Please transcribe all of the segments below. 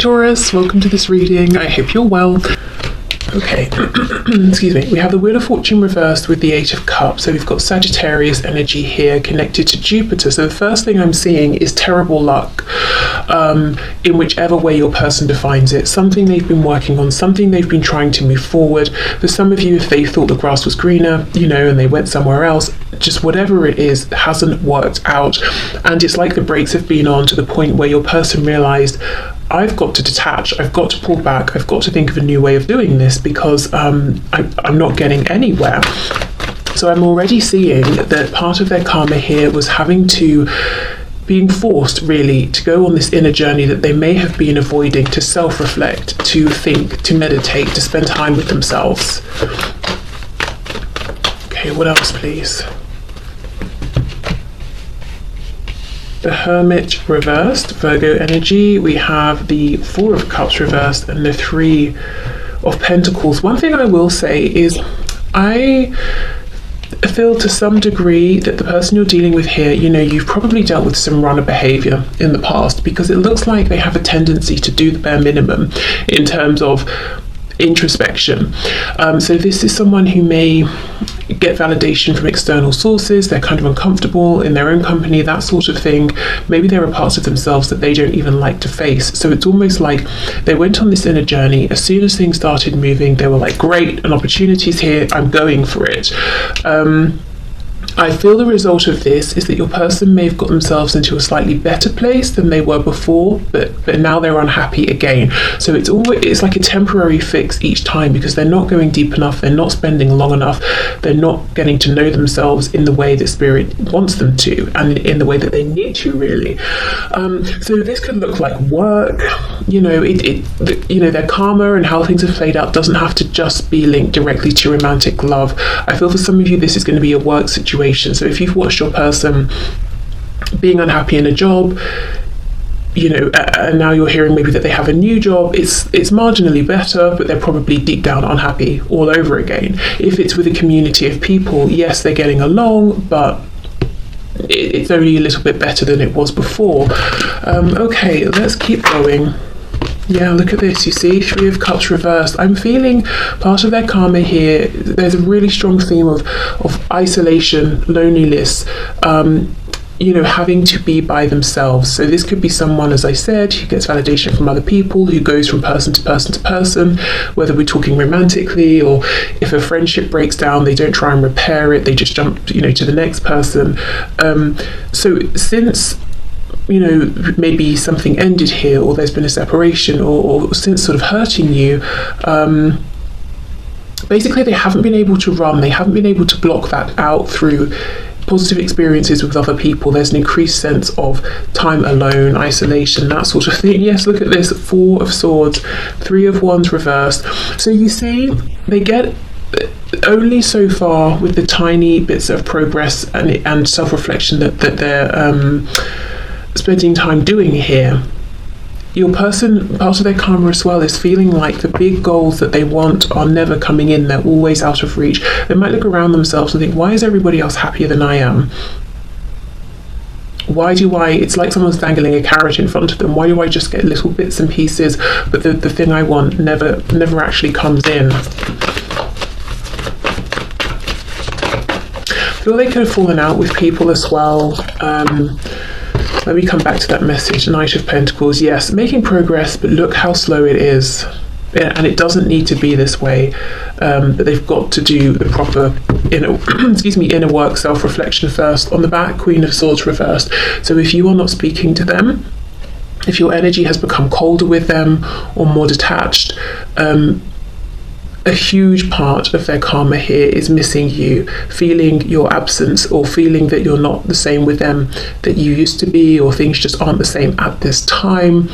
Taurus, welcome to this reading. I hope you're well. Okay, excuse me. We have the Wheel of Fortune reversed with the Eight of Cups. So we've got Sagittarius energy here connected to Jupiter. So the first thing I'm seeing is terrible luck in whichever way your person defines it. Something they've been working on, something they've been trying to move forward. For some of you, if they thought the grass was greener, and they went somewhere else, just whatever it is hasn't worked out. And it's like the brakes have been on to the point where your person realized, I've got to detach, I've got to pull back, I've got to think of a new way of doing this because I'm not getting anywhere. So I'm already seeing that part of their karma here was being forced really to go on this inner journey that they may have been avoiding, to self-reflect, to think, to meditate, to spend time with themselves. Okay, what else please? The Hermit reversed, Virgo energy. We have the Four of Cups reversed and the Three of Pentacles. One thing I will say is I feel to some degree that the person you're dealing with here, you've probably dealt with some runner behavior in the past, because it looks like they have a tendency to do the bare minimum in terms of introspection. So this is someone who may get validation from external sources. They're kind of uncomfortable in their own company, that sort of thing. Maybe there are parts of themselves that they don't even like to face. So it's almost like they went on this inner journey. As soon as things started moving, they were like, great, an opportunity's here, I'm going for it. I feel the result of this is that your person may have got themselves into a slightly better place than they were before, but now they're unhappy again. So it's like a temporary fix each time, because they're not going deep enough, they're not spending long enough, they're not getting to know themselves in the way that Spirit wants them to, and in the way that they need to, really. So this could look like work, their karma and how things have played out doesn't have to just be linked directly to romantic love. I feel for some of you this is going to be a work situation. So if you've watched your person being unhappy in a job, and now you're hearing maybe that they have a new job, it's marginally better, but they're probably deep down unhappy all over again. If it's with a community of people, yes, they're getting along, but it's only a little bit better than it was before. Okay, let's keep going. Yeah, look at this, you see, Three of Cups reversed. I'm feeling part of their karma here. There's a really strong theme of isolation, loneliness, having to be by themselves. So this could be someone, as I said, who gets validation from other people, who goes from person to person to person, whether we're talking romantically, or if a friendship breaks down, they don't try and repair it, they just jump, to the next person. So since maybe something ended here, or there's been a separation, or since sort of hurting you, basically they haven't been able to run, they haven't been able to block that out through positive experiences with other people. There's an increased sense of time alone, isolation, that sort of thing. Yes, look at this, Four of Swords, Three of Wands reversed. So you see, they get only so far with the tiny bits of progress and self-reflection that they're spending time doing here. Your person, part of their karma as well, is feeling like the big goals that they want are never coming in, they're always out of reach. They might look around themselves and think, why is everybody else happier than I am? It's like someone's dangling a carrot in front of them. Why do I just get little bits and pieces, but the thing I want never actually comes in? I feel they could have fallen out with people as well. Let me come back to that message. Knight of Pentacles. Yes, making progress, but look how slow it is. And it doesn't need to be this way. But they've got to do the proper inner work, self-reflection first. On the back, Queen of Swords reversed. So if you are not speaking to them, if your energy has become colder with them or more detached, a huge part of their karma here is missing you, feeling your absence, or feeling that you're not the same with them that you used to be, or things just aren't the same at this time.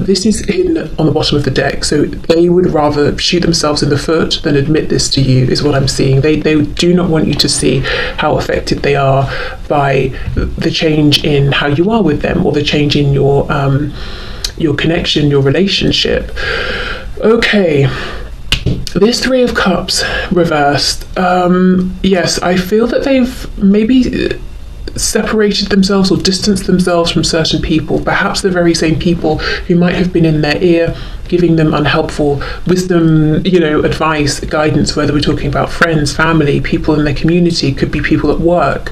This is hidden on the bottom of the deck, so they would rather shoot themselves in the foot than admit this to you, is what I'm seeing. They do not want you to see how affected they are by the change in how you are with them, or the change in your connection, your relationship. Okay. This Three of Cups reversed. Yes, I feel that they've maybe separated themselves or distanced themselves from certain people, perhaps the very same people who might have been in their ear giving them unhelpful wisdom, advice, guidance, whether we're talking about friends, family, people in their community, could be people at work.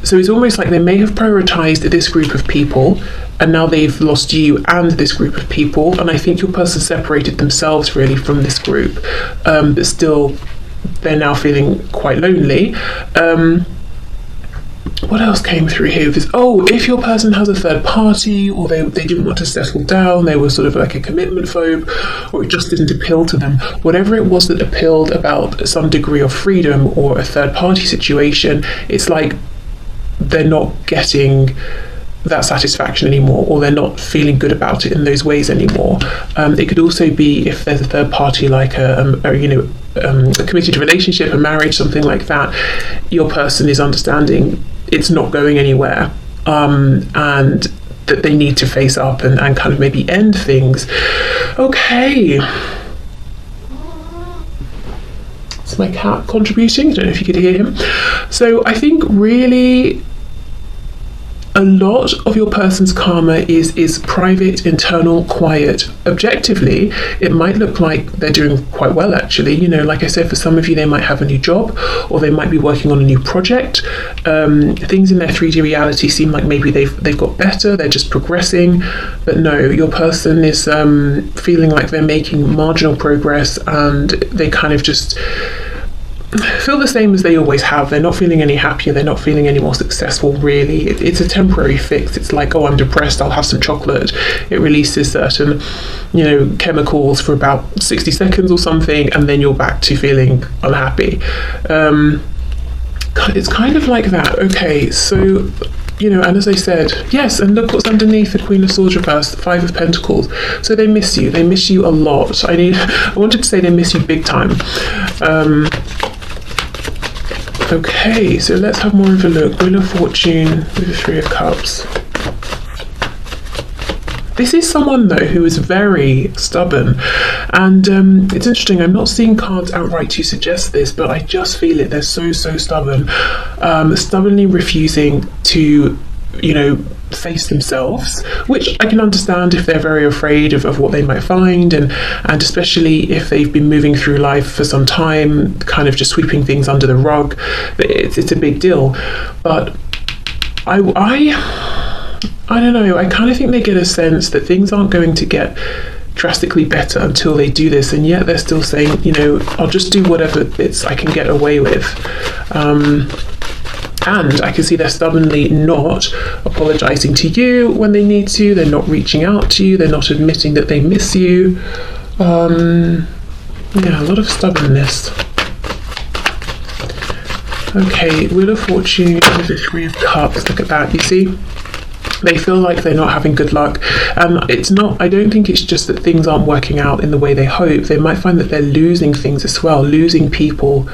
So it's almost like they may have prioritized this group of people, and now they've lost you and this group of people. And I think your person separated themselves really from this group, but still they're now feeling quite lonely. What else came through here? If your person has a third party, or they didn't want to settle down, they were sort of like a commitment phobe, or it just didn't appeal to them. Whatever it was that appealed about some degree of freedom or a third party situation, it's like they're not getting that satisfaction anymore, or they're not feeling good about it in those ways anymore. It could also be if there's a third party, like a committed relationship, a marriage, something like that. Your person is understanding it's not going anywhere, and that they need to face up and kind of maybe end things. Okay. It's my cat contributing. I don't know if you could hear him. So I think really a lot of your person's karma is private, internal, quiet. Objectively, it might look like they're doing quite well, actually. Like I said, for some of you, they might have a new job, or they might be working on a new project. Things in their 3D reality seem like maybe they've got better, they're just progressing. But no, your person is feeling like they're making marginal progress, and they kind of just feel the same as they always have. They're not feeling any happier, they're not feeling any more successful, really. It's a temporary fix. It's like, I'm depressed, I'll have some chocolate. It releases certain chemicals for about 60 seconds or something, and then you're back to feeling unhappy. It's kind of like that. Okay, so and as I said, yes, and look what's underneath the Queen of Swords reversed, the 5 of Pentacles. So they miss you a lot. I wanted to say they miss you big time. Okay, so let's have more of a look. Wheel of Fortune with the 3 of Cups. This is someone, though, who is very stubborn. And it's interesting, I'm not seeing cards outright to suggest this, but I just feel it. They're so stubborn. Stubbornly refusing to, face themselves, which I can understand if they're very afraid of what they might find, and especially if they've been moving through life for some time, kind of just sweeping things under the rug. It's a big deal. But I don't know, I kind of think they get a sense that things aren't going to get drastically better until they do this, and yet they're still saying, I'll just do whatever bits I can get away with. And I can see they're stubbornly not apologising to you when they need to, they're not reaching out to you, they're not admitting that they miss you. A lot of stubbornness. Okay, Wheel of Fortune with the 3 of Cups, look at that, you see? They feel like they're not having good luck. I don't think it's just that things aren't working out in the way they hope. They might find that they're losing things as well, losing people.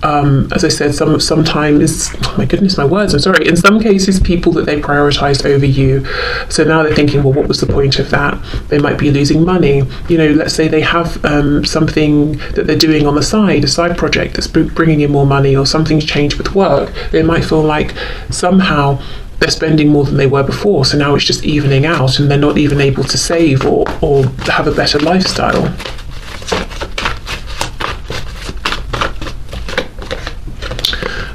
As I said, sometimes, oh my goodness, my words, I'm sorry. In some cases, people that they prioritised over you. So now they're thinking, well, what was the point of that? They might be losing money. Let's say they have something that they're doing on the side, a side project that's bringing in more money, or something's changed with work. They might feel like somehow they're spending more than they were before, so now it's just evening out, and they're not even able to save or have a better lifestyle.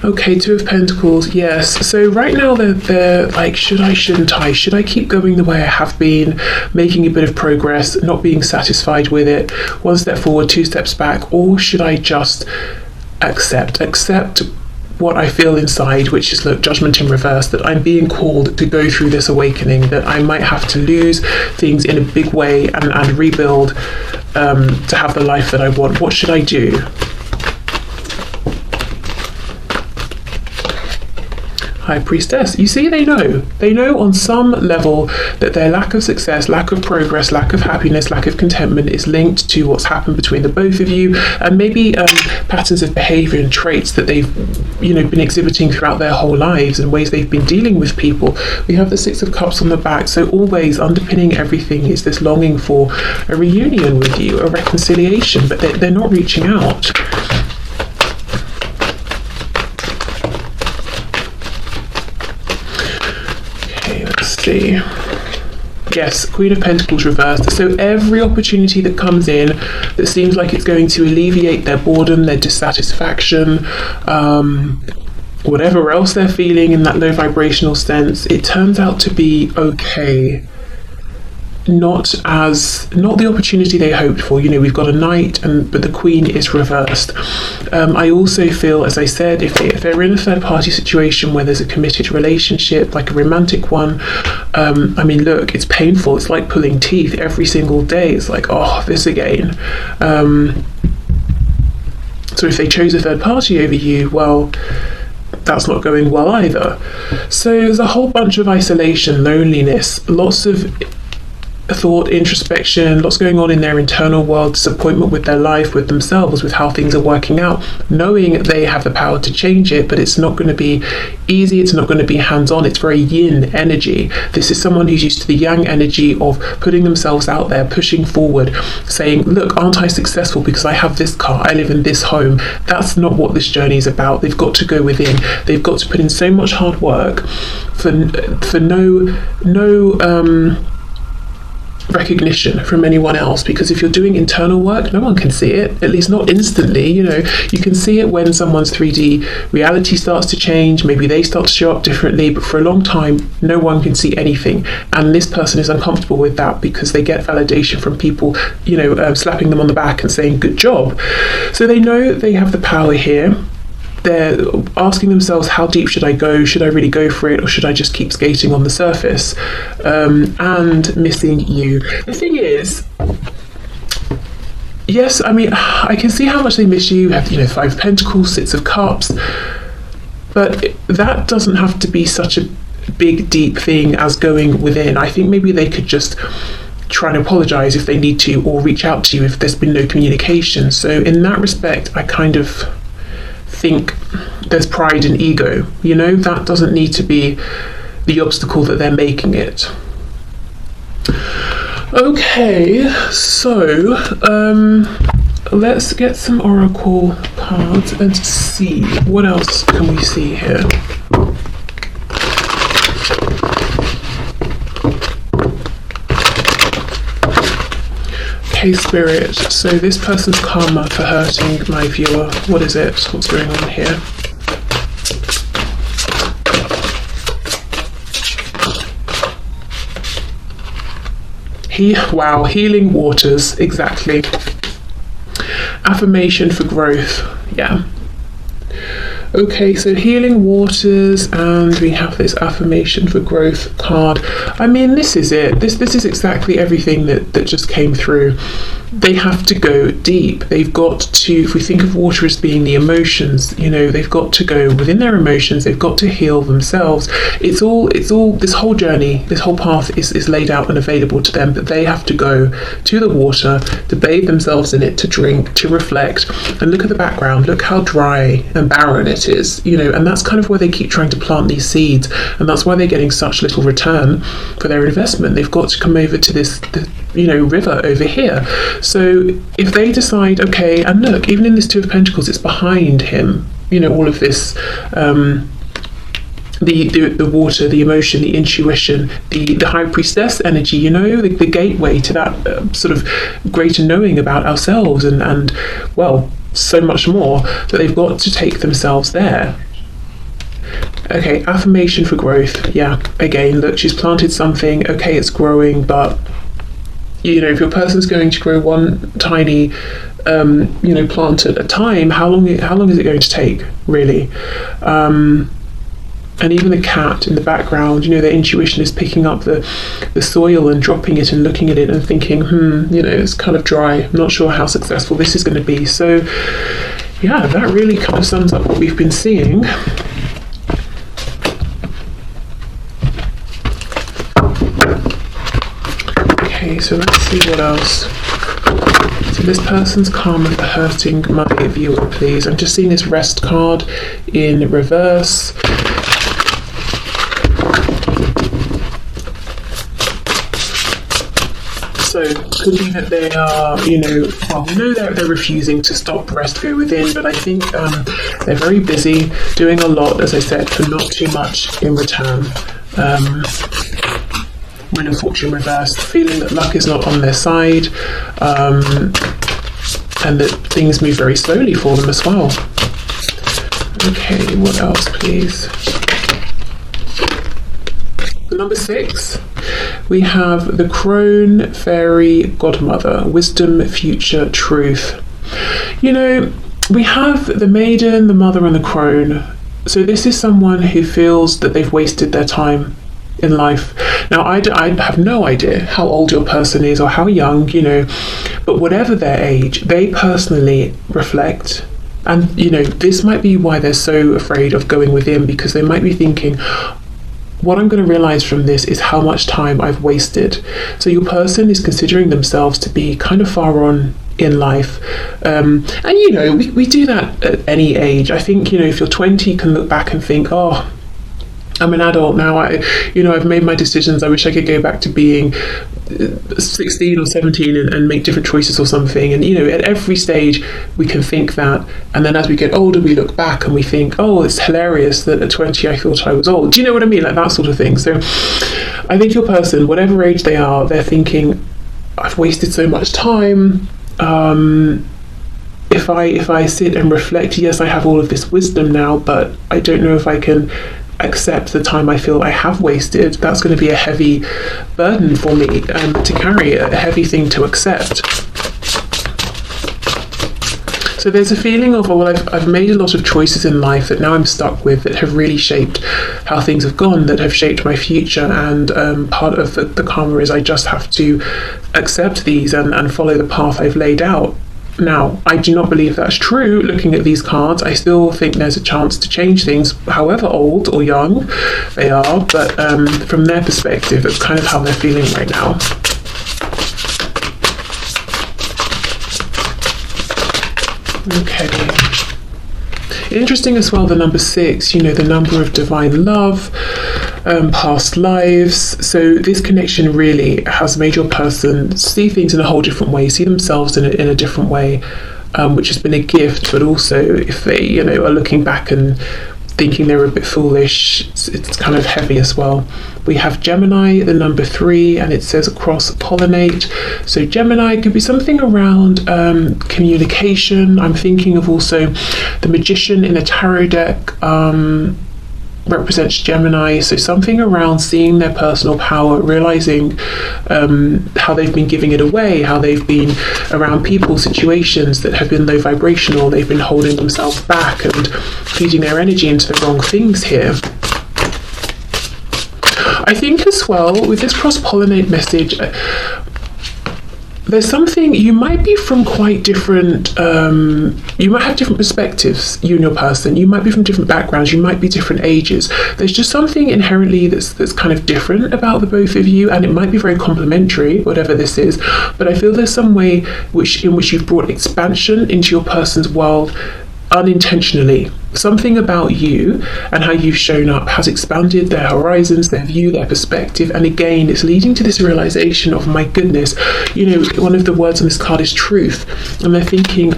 Okay, 2 of Pentacles, yes. So right now they're like, shouldn't I? Should I keep going the way I have been, making a bit of progress, not being satisfied with it, 1 step forward, 2 steps back, or should I just accept what I feel inside, which is, look, Judgment in reverse, that I'm being called to go through this awakening, that I might have to lose things in a big way and rebuild to have the life that I want. What should I do? High Priestess. You see, they know on some level that their lack of success, lack of progress, lack of happiness, lack of contentment is linked to what's happened between the both of you, and maybe patterns of behavior and traits that they've been exhibiting throughout their whole lives, and ways they've been dealing with people. We have the 6 of Cups on the back, so always underpinning everything is this longing for a reunion with you, a reconciliation, but they're not reaching out. energy. Yes, Queen of Pentacles reversed. So every opportunity that comes in that seems like it's going to alleviate their boredom, their dissatisfaction, whatever else they're feeling in that low vibrational sense, it turns out to be okay. Not the opportunity they hoped for. We've got a knight, but the queen is reversed. I also feel, as I said, if they're in a third party situation where there's a committed relationship, like a romantic one, look, it's painful. It's like pulling teeth every single day. It's like, oh, this again. So if they chose a third party over you, well, that's not going well either. So there's a whole bunch of isolation, loneliness, lots of thought, introspection, lots going on in their internal world, disappointment with their life, with themselves, with how things are working out, knowing they have the power to change it, but it's not going to be easy, it's not going to be hands-on. It's very yin energy. This is someone who's used to the yang energy of putting themselves out there, pushing forward, saying, look, aren't I successful because I have this car, I live in this home. That's not what this journey is about. They've got to go within. They've got to put in so much hard work for no recognition from anyone else, because if you're doing internal work, no one can see it, at least not instantly. You can see it when someone's 3D reality starts to change, maybe they start to show up differently, but for a long time no one can see anything, and this person is uncomfortable with that because they get validation from people slapping them on the back and saying good job. So they know they have the power here. They're asking themselves, how deep should I go? Should I really go for it, or should I just keep skating on the surface? And missing you. The thing is, yes, I can see how much they miss you. Have, Five of Pentacles, Six of Cups, but that doesn't have to be such a big, deep thing as going within. I think maybe they could just try and apologize if they need to, or reach out to you if there's been no communication. So in that respect, I kind of think there's pride and ego. That doesn't need to be the obstacle that they're making it. Okay, so let's get some oracle cards and see what else can we see here. Okay, Spirit, so this person's karma for hurting my viewer. What is it? What's going on here? Wow, healing waters, exactly. Affirmation for growth, yeah. Okay, so healing waters, and we have this affirmation for growth card. This is it. This is exactly everything that just came through. They have to go deep. They've got to, if we think of water as being the emotions, they've got to go within their emotions. They've got to heal themselves. It's all this whole journey, this whole path is laid out and available to them, but they have to go to the water, to bathe themselves in it, to drink, to reflect, and look at the background. Look how dry and barren it is, and that's kind of where they keep trying to plant these seeds, and that's why they're getting such little return for their investment. They've got to come over to this river over here. So if they decide, okay, and look, even in this Two of Pentacles, it's behind him, all of this, the water, the emotion, the intuition, the High Priestess energy, the gateway to that sort of greater knowing about ourselves and well, so much more, that they've got to take themselves there. Okay, affirmation for growth. Yeah, again, look, she's planted something. Okay, it's growing, but if your person's going to grow one tiny plant at a time, how long is it going to take, really? And even the cat in the background, their intuition is picking up the soil and dropping it and looking at it and thinking, it's kind of dry. I'm not sure how successful this is going to be. So yeah, that really kind of sums up what we've been seeing. Okay, so let's see what else. So this person's karma for hurting my viewer, please. I'm just seeing this rest card in reverse. So it could be that they are, we know they're refusing to stop rest, go within, but I think they're very busy doing a lot, as I said, for not too much in return. Wheel of Fortune reversed, feeling that luck is not on their side, and that things move very slowly for them as well. Okay, what else, please? Number 6, we have the Crone Fairy Godmother, Wisdom, Future, Truth. You know, we have the Maiden, the Mother, and the Crone. So this is someone who feels that they've wasted their time in life. Now, I have no idea how old your person is or how young, you know, but whatever their age, they personally reflect. And, you know, this might be why they're so afraid of going within, because they might be thinking, what I'm going to realize from this is how much time I've wasted. So your person is considering themselves to be kind of far on in life. And, you know, we do that at any age. I think, you know, if you're 20, you can look back and think, oh, I'm an adult now. I've made my decisions. I wish I could go back to being 16 or 17 and make different choices or something. And, you know, at every stage we can think that. And then as we get older, we look back and we think, oh, it's hilarious that at 20 I thought I was old. Do you know what I mean? Like that sort of thing. So I think your person, whatever age they are, they're thinking, I've wasted so much time. If I sit and reflect, yes, I have all of this wisdom now, but I don't know if I can accept the time I feel I have wasted. That's going to be a heavy burden for me to carry, a heavy thing to accept. So there's a feeling of, well, I've made a lot of choices in life that now I'm stuck with, that have really shaped how things have gone, that have shaped my future, and part of the karma is I just have to accept these and follow the path I've laid out. Now, I do not believe that's true. Looking at these cards, I still think there's a chance to change things, however old or young they are, but from their perspective, it's kind of how they're feeling right now. Okay. Interesting as well, the number 6, you know, the number of divine love, past lives. So this connection really has made your person see things in a whole different way, see themselves in a different way, which has been a gift. But also, if they, you know, are looking back and thinking they're a bit foolish, it's kind of heavy as well. We have Gemini, the number 3, and it says cross-pollinate. So Gemini could be something around communication. I'm thinking of also the Magician in the tarot deck represents Gemini, so something around seeing their personal power, realizing how they've been giving it away, how they've been around people, situations that have been low vibrational, they've been holding themselves back and feeding their energy into the wrong things here. I think as well with this cross-pollinate message, there's something, you might be from quite different, you might have different perspectives, you and your person, you might be from different backgrounds, you might be different ages. There's just something inherently that's kind of different about the both of you, and it might be very complementary, whatever this is, but I feel there's some way in which you've brought expansion into your person's world unintentionally. Something about you and how you've shown up has expanded their horizons, their view, their perspective, and again it's leading to this realization of, my goodness, you know, one of the words on this card is truth, and they're thinking,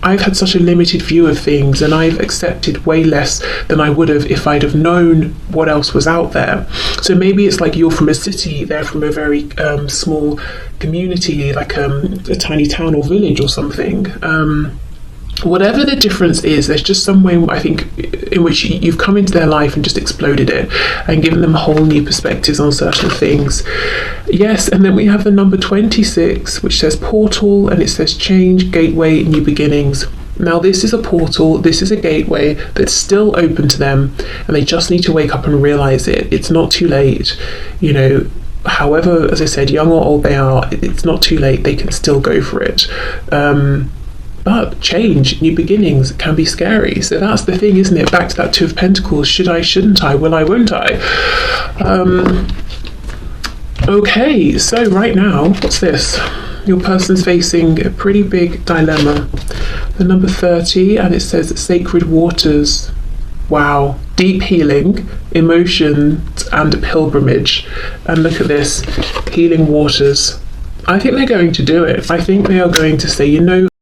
I've had such a limited view of things and I've accepted way less than I would have if I'd have known what else was out there. So maybe it's like you're from a city, they're from a very small community, like a tiny town or village or something. Whatever the difference is, there's just some way, I think, in which you've come into their life and just exploded it and given them whole new perspectives on certain things. Yes, and then we have the number 26, which says portal, and it says change, gateway, new beginnings. Now this is a portal, this is a gateway that's still open to them, and they just need to wake up and realize it. It's not too late, you know. However, as I said, young or old they are, it's not too late, they can still go for it. But change, new beginnings can be scary. So that's the thing, isn't it? Back to that Two of Pentacles. Should I, shouldn't I? Will I, won't I? Okay, so right now, what's this? Your person's facing a pretty big dilemma. The number 30, and it says sacred waters. Wow. Deep healing, emotions, and a pilgrimage. And look at this, healing waters. I think they're going to do it. I think they are going to say, you know,